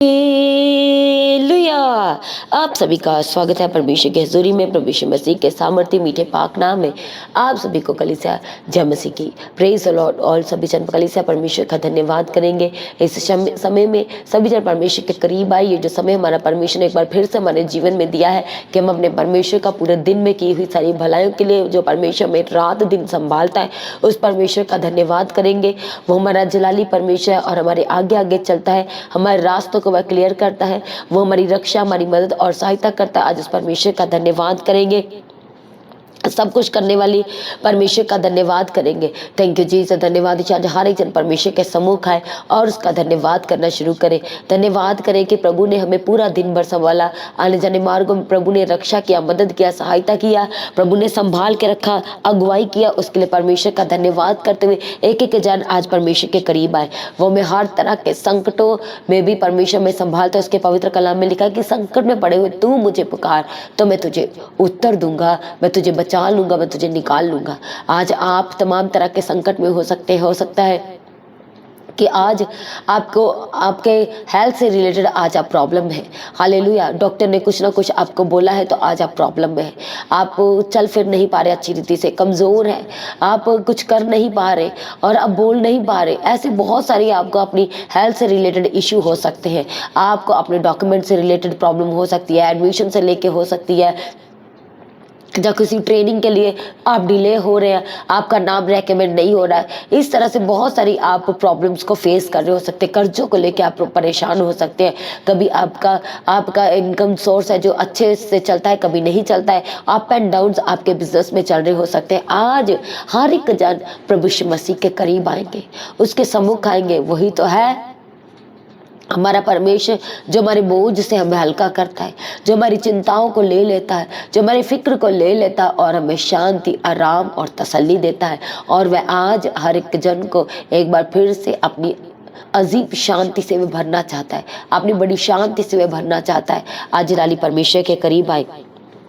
Hallelujah. आप सभी का स्वागत है परमेश्वर की हजूरी में, प्रभु यीशु मसीह के सामर्थ्य मीठे पाक नाम में आप सभी को कलीसिया जय मसीह की प्रेज द लॉर्ड। और सभी जन कलीसिया परमेश्वर का धन्यवाद करेंगे। इस समय में सभी जन परमेश्वर के करीब आए। ये जो समय हमारा परमेश्वर ने एक बार फिर से हमारे जीवन में दिया है कि हम अपने परमेश्वर का पूरे दिन में की हुई सारी भलाइयों के लिए जो परमेश्वर में रात दिन संभालता है, उस परमेश्वर का धन्यवाद करेंगे। वो हमारा जलाली परमेश्वर है और हमारे आगे आगे चलता है, हमारे रास्तों को वह क्लियर करता है, वो हमारी रक्षा, हमारी मदद और सहायता करता है। आज उस परमेश्वर का धन्यवाद करेंगे। सब कुछ करने वाली परमेश्वर का धन्यवाद करेंगे। थैंक यू जी। धन्यवाद। आज हर एक जन परमेश्वर के सम्मुख आए और उसका धन्यवाद करना शुरू करें। धन्यवाद करें कि प्रभु ने हमें पूरा दिन भर संभाला, आने जाने मार्गों में प्रभु ने रक्षा किया, मदद किया, सहायता किया, प्रभु ने संभाल के रखा, अगुवाई किया। उसके लिए परमेश्वर का धन्यवाद करते हुए एक एक जन आज परमेश्वर के करीब आए। वो मैं हर तरह के संकटों में भी परमेश्वर में संभालता है। उसके पवित्र कलाम में लिखा है कि संकट में पड़े हुए तू मुझे पुकार तो मैं तुझे उत्तर दूंगा, मैं तुझे बचा लूंगा, मैं तुझे निकाल लूंगा। आज आप तमाम तरह के संकट में हो सकता है कि आज आपको आपके हेल्थ से रिलेटेड आज आप प्रॉब्लम है। हालेलुया। डॉक्टर ने कुछ ना कुछ आपको बोला है तो आज आप प्रॉब्लम में है। आप चल फिर नहीं पा रहे अच्छी रीति से, कमज़ोर है, आप कुछ कर नहीं पा रहे और आप बोल नहीं पा रहे। ऐसे बहुत सारी आपको अपनी हेल्थ से रिलेटेड इशू हो सकते हैं। आपको अपने डॉक्यूमेंट से रिलेटेड प्रॉब्लम हो सकती है, एडमिशन से लेके हो सकती है, या किसी ट्रेनिंग के लिए आप डिले हो रहे हैं, आपका नाम रेकमेंड नहीं हो रहा है। इस तरह से बहुत सारी आप प्रॉब्लम्स को फेस कर रहे हो सकते हैं। कर्जों को लेके आप परेशान हो सकते हैं। कभी आपका इनकम सोर्स है जो अच्छे से चलता है, कभी नहीं चलता है। अप एंड डाउन्स आपके बिजनेस में चल रहे हो सकते हैं। आज हर एक जन प्रभु यीशु मसीह के करीब आएंगे, उसके सम्मुख आएंगे। वही तो है हमारा परमेश्वर जो हमारे बोझ से हमें हल्का करता है, जो हमारी चिंताओं को ले लेता है, जो हमारी फिक्र को ले लेता है और हमें शांति, आराम और तसल्ली देता है। और वह आज हर एक जन को एक बार फिर से अपनी अजीब शांति से वह भरना चाहता है, अपनी बड़ी शांति से वह भरना चाहता है। आज लाली परमेश्वर के करीब आए।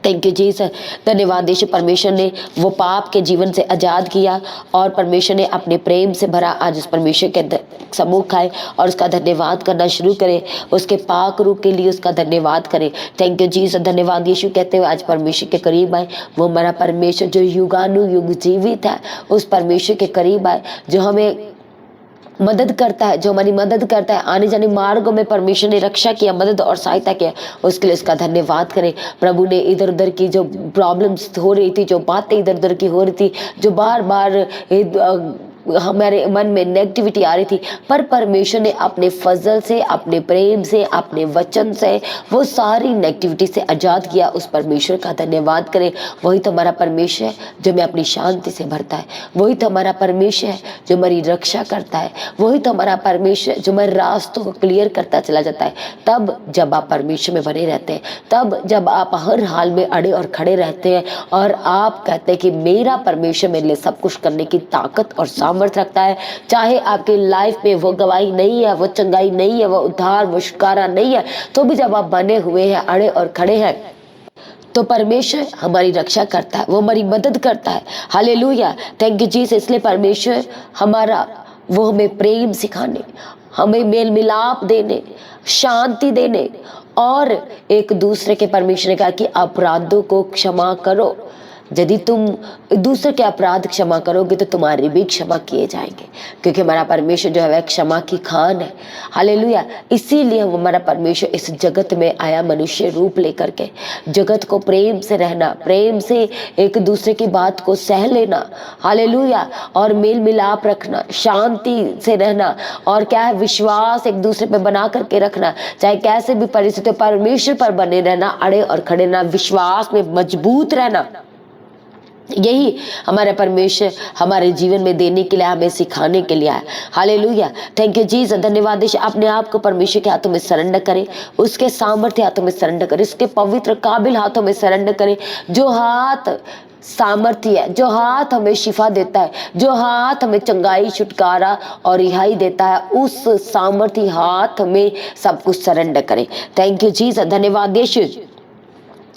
Thank you ji sir. धन्यवाद यीशु। परमेश्वर ने वो पाप के जीवन से आज़ाद किया और परमेश्वर ने अपने प्रेम से भरा। आज उस परमेश्वर के सम्मुख आए और उसका धन्यवाद करना शुरू करें। उसके पाक रूप के लिए उसका धन्यवाद करें। Thank you ji sir. धन्यवाद यीशु कहते हुए आज परमेश्वर के करीब आए। वो हमारा परमेश्वर जो युगानुयुग जीवित है, उस परमेश्वर के करीब आए जो हमें मदद करता है, जो हमारी मदद करता है। आने जाने मार्गों में परमेश्वर ने रक्षा किया, मदद और सहायता किया, उसके लिए उसका धन्यवाद करें। प्रभु ने इधर उधर की जो प्रॉब्लम्स हो रही थी, जो बातें इधर उधर की हो रही थी, जो बार बार हमारे मन में नेगेटिविटी आ रही थी, पर परमेश्वर ने अपने फजल से, अपने प्रेम से, अपने वचन से वो सारी नेगेटिविटी से आज़ाद किया। उस परमेश्वर का धन्यवाद करें। वही तो हमारा परमेश्वर है जो हमें अपनी शांति से भरता है। वही तो हमारा परमेश्वर है जो हमारी रक्षा करता है। वही तो हमारा परमेश्वर जो हमारे रास्तों को क्लियर करता चला जाता है। तब जब आप परमेश्वर में बने रहते हैं, तब जब आप हर हाल में अड़े और खड़े रहते हैं और आप कहते हैं कि मेरा परमेश्वर मेरे लिए सब कुछ करने की ताकत और सामर्थ रखता है। चाहे आपकी लाइफ में वो गवाही नहीं है, वो चंगाई नहीं है, वो उद्धार, वो छुटकारा नहीं है, तो भी जब आप बने हुए हैं, अड़े और खड़े हैं, तो परमेश्वर हमारी रक्षा करता है, वो हमारी मदद करता है। हालेलुया। Thank you Jesus. इसलिए परमेश्वर हमारा वो हमें प्रेम सिखाने, हमें मेल मिलाप देने, शांति देने और एक दूसरे के परमेश्वर ने कहा कि अपराधों को क्षमा करो। यदि तुम दूसरे के अपराध क्षमा करोगे तो तुम्हारे भी क्षमा किए जाएंगे, क्योंकि हमारा परमेश्वर जो है वह क्षमा की खान है। हालेलुया। इसीलिए हमारा परमेश्वर इस जगत में आया मनुष्य रूप लेकर के, जगत को प्रेम से रहना, प्रेम से एक दूसरे की बात को सह लेना, हालेलुया, और मेल मिलाप रखना, शांति से रहना, और क्या है, विश्वास एक दूसरे पे बना करके रखना, चाहे कैसे भी परिस्थिति परमेश्वर पर बने रहना, अड़े और खड़े ना, विश्वास में मजबूत रहना। यही हमारे परमेश्वर हमारे जीवन में देने के लिए, हमें सिखाने के लिए है। हालेलुया। Thank you Jesus. धन्यवाद। अपने आप को परमेश्वर के हाथों में सरेंडर करें, उसके सामर्थ्य हाथों में सरेंडर करें, उसके पवित्र काबिल हाथों में सरेंडर करें। जो हाथ सामर्थ्य है, जो हाथ हमें शिफा देता है, जो हाथ हमें चंगाई, छुटकारा और रिहाई देता है, उस सामर्थ्य हाथ में सब कुछ सरेंडर करें। Thank you Jesus. धन्यवाद यीशु।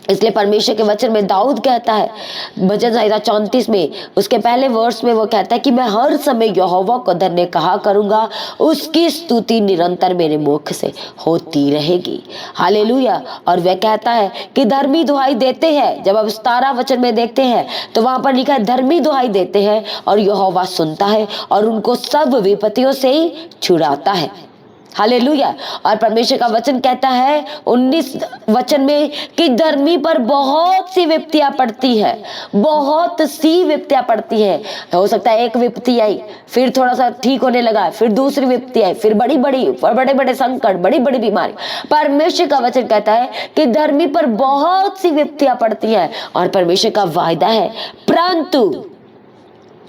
इसलिए परमेश्वर के वचन में दाऊद कहता है भजन संहिता 34 में उसके पहले वर्ष में वो कहता है कि मैं हर समय यहोवा को धन्य कहा करूंगा, उसकी स्तुति निरंतर मेरे मुख से होती रहेगी। हालेलुया। और वह कहता है कि धर्मी दुहाई देते हैं। जब अब 17 वचन में देखते हैं तो वहां पर लिखा है धर्मी दुहाई देते हैं और यहोवा सुनता है और उनको सब विपत्तियों से ही छुड़ाता है। हालेलुया। और परमेश्वर का वचन कहता है 19 वचन में कि धर्मी पर बहुत सी विपत्तियां पड़ती है, बहुत सी विपत्तियां पड़ती है। हो सकता है एक विपत्ति आई, फिर थोड़ा सा ठीक होने लगा, फिर दूसरी विपत्ति आई, फिर बड़े बड़े संकट, बड़ी बड़ी बीमारी। परमेश्वर का वचन कहता है कि धर्मी पर बहुत सी विपत्तियां पड़ती है और परमेश्वर का वायदा है परंतु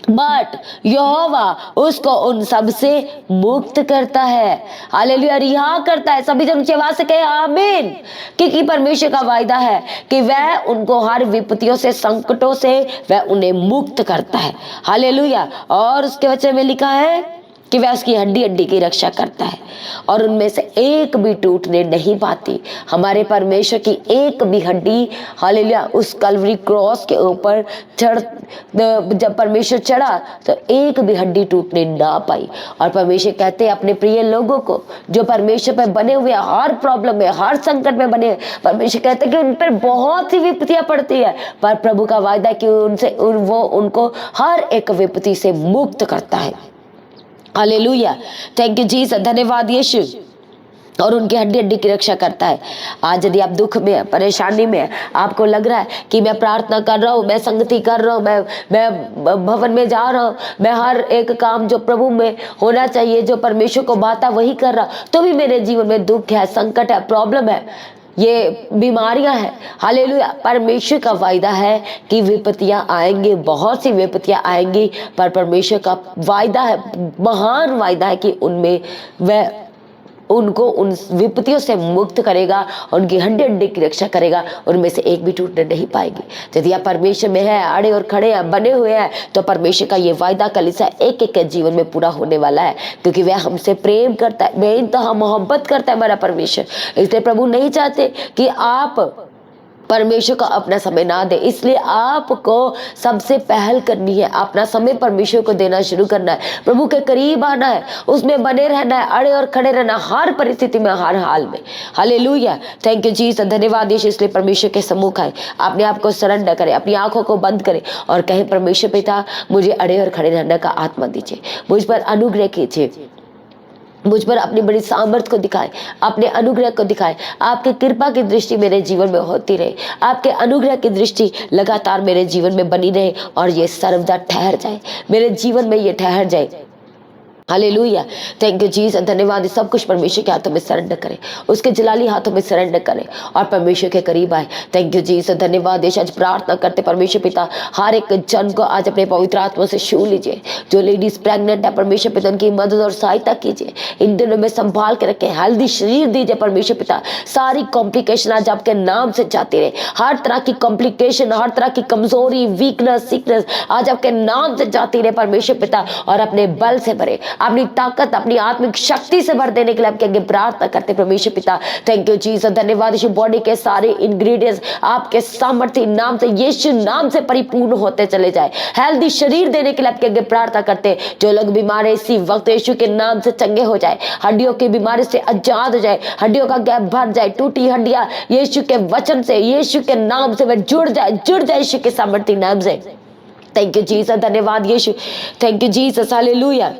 बट यहोवा उसको उन सब से मुक्त करता है। हालेलुया। रिहा करता है। सभी जन आवाज से कहे आमीन। क्योंकि परमेश्वर का वायदा है कि वह उनको हर विपत्तियों से, संकटों से वह उन्हें मुक्त करता है। हालेलुया। और उसके वचन में लिखा है कि वह उसकी हड्डी हड्डी की रक्षा करता है और उनमें से एक भी टूटने नहीं पाती। हमारे परमेश्वर की एक भी हड्डी, हालेलुया, उस कलवरी क्रॉस के ऊपर जब परमेश्वर चढ़ा तो एक भी हड्डी टूटने ना पाई। और परमेश्वर कहते हैं अपने प्रिय लोगों को जो परमेश्वर पे बने हुए, हर प्रॉब्लम में, हर संकट में बने, परमेश्वर कहते हैं कि उन पर बहुत सी विपत्तियां पड़ती है पर प्रभु का वायदा कि वो उनको हर एक विपत्ति से मुक्त करता है। हालेलुया। Thank you Jesus. धन्यवाद यीशु। और उनकी हड्डी हड्डी की रक्षा करता है। आज यदि आप दुख में, परेशानी में, आपको लग रहा है कि मैं प्रार्थना कर रहा हूँ, मैं संगति कर रहा हूँ, मैं भवन में जा रहा हूँ, मैं हर एक काम जो प्रभु में होना चाहिए, जो परमेश्वर को बाता वही कर रहा, तो भी मेरे जीवन में दुख है, संकट है, प्रॉब्लम है, ये बीमारियां हैं। हालेलुया। परमेश्वर का वायदा है कि विपत्तियां आएंगी, बहुत सी विपत्तियां आएंगी, पर परमेश्वर का वायदा है, महान वायदा है कि उनमें वह उनको उन विपत्तियों से मुक्त करेगा, उनकी हड्डी हड्डी की रक्षा करेगा, उनमें से एक भी टूटने नहीं पाएगी। यदि आप परमेश्वर में है, अड़े और खड़े हैं, बने हुए हैं, तो परमेश्वर का ये वायदा कलीसिया एक एक के जीवन में पूरा होने वाला है, क्योंकि वह हमसे प्रेम करता है, बेइंतहा मोहब्बत करता है हमारा परमेश्वर। इसलिए प्रभु नहीं चाहते कि आप परमेश्वर को अपना समय ना दे, इसलिए आपको सबसे पहल करनी है, अपना समय परमेश्वर को देना शुरू करना है, प्रभु के करीब आना है, उसमें बने रहना है, अड़े और खड़े रहना हर परिस्थिति में, हर हाल में। हालेलुया। Thank you Jesus. धन्यवाद यीशु। इसलिए परमेश्वर के सम्मुख आए, अपने आप को सरेंडर करें, अपनी आंखों को बंद करें और कहें परमेश्वर पिता मुझे अड़े और खड़े रहने का आत्मा दीजिए, मुझ पर अनुग्रह कीजिए, मुझ पर अपनी बड़ी सामर्थ्य को दिखाए, अपने अनुग्रह को दिखाए, आपकी कृपा की दृष्टि मेरे जीवन में होती रहे, आपके अनुग्रह की दृष्टि लगातार मेरे जीवन में बनी रहे और ये सर्वदा ठहर जाए, मेरे जीवन में ये ठहर जाए। हालेलुया। Thank you Jesus. धन्यवाद। सब कुछ परमेश्वर के हाथों में सरेंडर करें, उसके जलाली हाथों में सरेंडर करें और परमेश्वर के करीब आए। Thank you Jesus. धन्यवाद। आज प्रार्थना करते परमेश्वर पिता हर एक जन को आज अपने पवित्र आत्मा से छू लीजिए। जो लेडीज प्रेग्नेंट है परमेश्वर पिता उनकी मदद और सहायता कीजिए, इन दिनों में संभाल के रखें, हेल्दी शरीर दीजिए परमेश्वर पिता। सारी कॉम्प्लिकेशन आज आपके नाम से जाती रहे, हर तरह की कॉम्प्लिकेशन, हर तरह की कमजोरी, वीकनेस, सिकनेस आज आपके नाम से जाती रहे परमेश्वर पिता, और अपने बल से भरे, अपनी ताकत, अपनी आत्मिक शक्ति से भर देने के लिए आपके आगे प्रार्थना करते परमेश्वर पिता। Thank you Jesus. धन्यवाद यीशु। बॉडी के सारे इंग्रेडिएंट्स आपके सामर्थ्य नाम से, यीशु नाम से परिपूर्ण होते चले जाए। हेल्दी शरीर देने के लिए आपके आगे प्रार्थना करते, जो लोग बीमार है इसी वक्त यीशु के नाम से चंगे हो जाए, हड्डियों की बीमारी से आजाद हो जाए, हड्डियों का गैप भर जाए, टूटी हड्डियां यीशु के वचन से, यीशु के नाम से वह जुड़ जाए यीशु के सामर्थ्य नाम से। Thank you Jesus. धन्यवाद यीशु। Thank you Jesus. हालेलुया।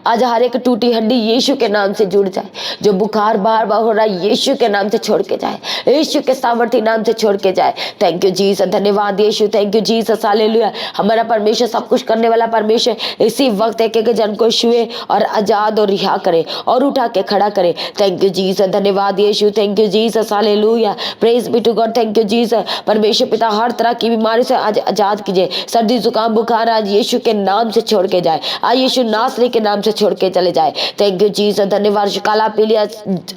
आज हर एक टूटी हड्डी यीशु के नाम से जुड़ जाए, जो बुखार बार बार हो रहा है यीशु के नाम से छोड़ के जाए, यीशु के सामर्थ्य नाम से छोड़ के जाए। Thank you Jesus. धन्यवाद यीशु। Thank you Jesus. हालेलुया। हमारा परमेश्वर, सब कुछ करने वाला परमेश्वर इसी वक्त एक एक जन को छुए और आजाद और रिहा करे और उठा के खड़ा करे। Thank you Jesus. धन्यवाद यीशु। Thank you Jesus. Hallelujah. Praise be to God. Thank you Jesus. परमेश्वर पिता हर तरह की बीमारी से आज आजाद कीजिए, सर्दी जुकाम बुखार आज यीशु के नाम से छोड़ के जाए, आज यीशु नासरी के नाम से छोड़ के चले जाए। Thank you Jesus. धन्यवाद। काला पीलिया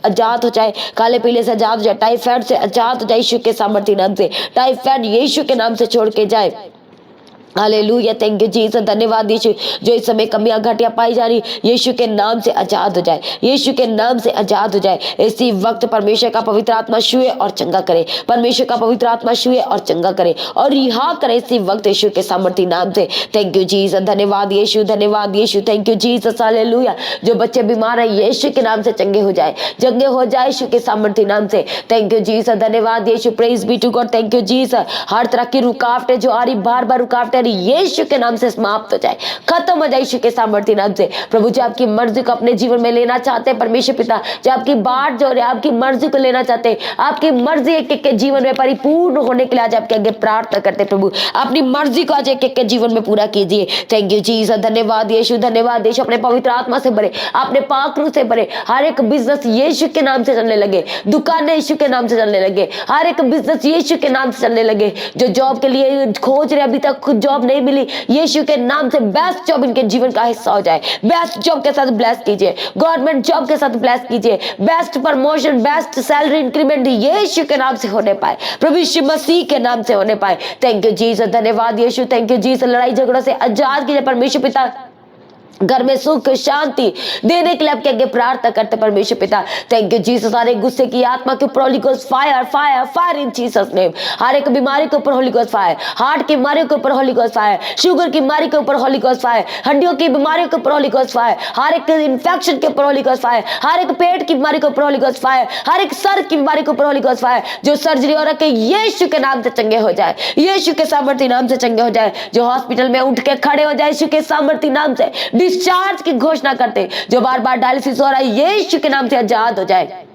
आजाद हो जाए, काले पीले से आजाद हो जाए, टाइफाइड से आजाद हो जाए यीशु के सामर्थ्य नाम से, टाइफाइड यीशु के नाम से छोड़ के जाए। Hallelujah, thank you Jesus. धन्यवाद यीशु, जो इस समय कमियां घटिया पाई जा रही, यीशु के नाम से आजाद हो जाए, यीशु के नाम से आजाद हो जाए। इसी वक्त परमेश्वर का पवित्र आत्मा छुए और चंगा करे, परमेश्वर का पवित्र आत्मा छुए और चंगा करे और रिहा करे इसी वक्त यीशु के सामर्थी नाम से। Thank you Jesus. धन्यवाद यीशु, धन्यवाद यीशु, थैंक यू जीसस। हालेलुया, जो बच्चे बीमार है यीशु के नाम से चंगे हो जाए, चंगे हो जाए यीशु के सामर्थी नाम से। Thank you Jesus. धन्यवाद यीशु, praise be to God. Thank you Jesus. हर तरह की रुकावटें जो आ रही, बार बार रुकावटें यीशु के नाम से समाप्त हो जाए, खत्म हो जाए यीशु के सामर्थ्य नाम से। प्रभु जी आपकी मर्जी को अपने जीवन में लेना चाहते हैं परमेश्वर पिता, जो आपकी बात जो है आपकी मर्जी को लेना चाहते हैं, आपकी मर्जी एक एक के जीवन में परिपूर्ण होने के लिए आज आपके आगे प्रार्थना करते हैं। प्रभु अपनी मर्जी को आज एक एक के जीवन में पूरा कीजिए। Thank you Jesus. धन्यवाद यीशु, धन्यवाद यीशु। अपने पवित्र आत्मा से भरे, अपने पाक रूह से भरे, हर एक बिजनेस यीशु के नाम से चलने लगे, दुकानें यीशु के नाम से चलने लगे, हर एक बिजनेस यीशु के नाम से चलने लगे। जो जॉब के लिए खोज रहे अभी तक खुद जॉब नहीं मिली, यीशु के नाम से बेस्ट जॉब इनके जीवन का हिस्सा हो जाए। बेस्ट जॉब के साथ ब्लेस कीजिए, गवर्नमेंट जॉब के साथ ब्लेस कीजिए, best promotion, best salary increment यीशु के नाम से होने पाए, प्रभु यीशु मसीह के नाम से होने पाए। Thank you Jesus. धन्यवाद यीशु, थैंक यू जीसस। लड़ाई झगड़ों से आजाद कीजिए परमेश्वर पिता, घर में सुख शांति देने के लिए आपके आगे प्रार्थना करते परमेश्वर पिता। Thank you Jesus. सारे गुस्से की आत्मा के ऊपर holy ghost fire, fire, fire in Jesus name. हर एक बीमारी के ऊपर होली गोस्ट फायर, हार्ट की बीमारी के ऊपर होली गोस्ट फायर, शुगर की बीमारी के ऊपर होली गोस्ट फायर, हड्डियों की बीमारी के ऊपर होली गोस्ट फायर, हर एक इन्फेक्शन के ऊपर होली गोस्ट फायर, हर एक पेट की बीमारी के ऊपर होली गोस्ट फायर, हर एक सर की बीमारी के ऊपर होली गोस्ट फायर। जो सर्जरी हो रखे यीशु के नाम से चंगे हो जाए, यीशु के सामर्थ्य नाम से चंगे हो जाए। जो हॉस्पिटल में उठ के खड़े हो जाए यीशु के सामर्थ्य नाम से, डिस्चार्ज की घोषणा करते, जो बार बार डायलिसिस हो रहा है यीशु के नाम से आजाद हो जाए,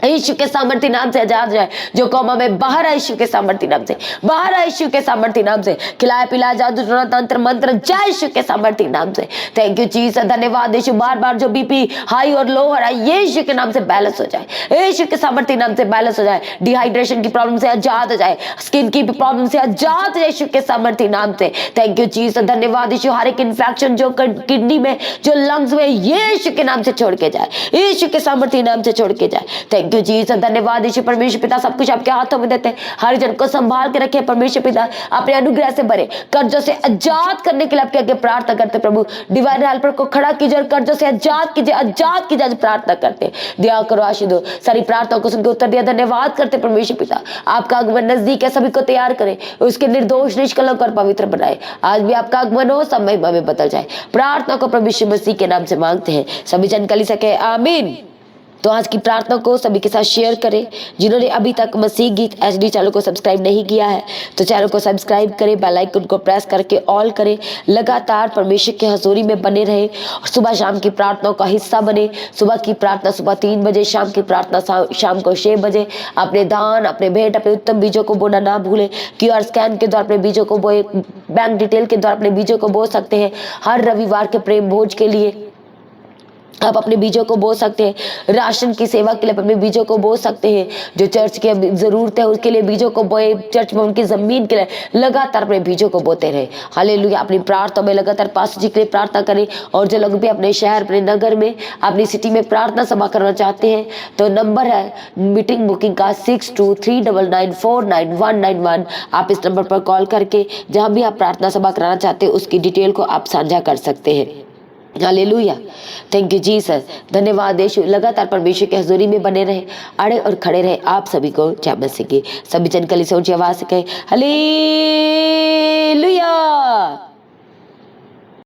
यीशु के सामर्थ्य नाम से आजाद हो जाए। जो कोमा में बाहर है यीशु के सामर्थ्य नाम से, बाहर है यीशु के सामर्थ्य नाम से, खिलाया पिलाया जादू टोना तंत्र मंत्र जय यीशु के सामर्थ्य नाम से। Thank you Jesus. धन्यवाद यीशु। बार बार जो बीपी हाई और लो हो रहा है यीशु के नाम से बैलेंस हो जाए, यीशु के सामर्थ्य नाम से बैलेंस हो जाए। डिहाइड्रेशन की प्रॉब्लम से आजाद हो जाए, स्किन की प्रॉब्लम से आजाद हो जाए यीशु के सामर्थ्य नाम से। Thank you Jesus. धन्यवाद यीशु। हर एक इन्फेक्शन जो किडनी में, जो लंग्स में यीशु के नाम से छोड़ के जाए, यीशु के सामर्थ्य नाम से छोड़ के जाए। Thank you Jesus. धन्यवाद यीशु। परमेश्वर पिता सब कुछ आपके हाथों में देते हैं, हर जन को संभाल के रखे परमेश्वर पिता, अपने अनुग्रह से भरे, कर्जों से आजाद करने के लिए आपके आगे प्रार्थना करते प्रभु। डिवाइन हेल्पर को खड़ा कीजिए और कर्जों से आजाद कीजिए, आजाद कीजिए, प्रार्थना करते। दया करो, आशीष दो। सारी प्रार्थना को सुनकर उत्तर दिया, धन्यवाद करते परमेश्वर पिता। आपका आगमन नजदीक है, सभी को तैयार करे, उसके निर्दोष निष्कलंक और पवित्र बनाए। आज भी आपका आगमन हो, सब महिमा में बदल जाए। प्रार्थना को प्रभु यीशु मसीह के नाम से मांगते हैं, सभी जन कली सके आमीन। तो आज की प्रार्थना को सभी के साथ शेयर करें। जिन्होंने अभी तक मसीह गीत HD चैनल को सब्सक्राइब नहीं किया है तो चैनल को सब्सक्राइब करें, बेल आइकन को प्रेस करके ऑल करें। लगातार परमेश्वर के हजूरी में बने रहे और सुबह शाम की प्रार्थनाओं का हिस्सा बने। सुबह की प्रार्थना सुबह 3 बजे, शाम की प्रार्थना शाम को 6 बजे। अपने दान, अपने भेंट, अपने उत्तम बीजों को बोना ना भूलें। QR स्कैन के द्वारा अपने बीजों को बोए, बैंक डिटेल के द्वारा अपने बीजों को बो सकते हैं। हर रविवार के प्रेम भोज के लिए आप अपने बीजों को बो सकते हैं। राशन की सेवा के लिए अपने बीजों को बो सकते हैं। जो चर्च की जरूरत है उसके लिए बीजों को बोए, चर्च में उनकी जमीन के लिए लगातार अपने बीजों को बोते रहे। हालेलुया। अपनी प्रार्थना में लगातार पास्टर जी के लिए प्रार्थना करें। और जो लोग भी अपने शहर, अपने नगर में, अपनी सिटी में प्रार्थना सभा करना चाहते हैं तो नंबर है मीटिंग बुकिंग का 6239949191। आप इस नंबर पर कॉल करके जहाँ भी आप प्रार्थना सभा कराना चाहते हैं उसकी डिटेल को आप साझा कर सकते हैं। हालेलुया। Thank you Jesus. धन्यवाद यीशु। लगातार परमेश्वर के हजूरी में बने रहे, अड़े और खड़े रहे। आप सभी को जय मसीह की। सभी जन कली से ऊंची आवाज से कहे हालेलुया।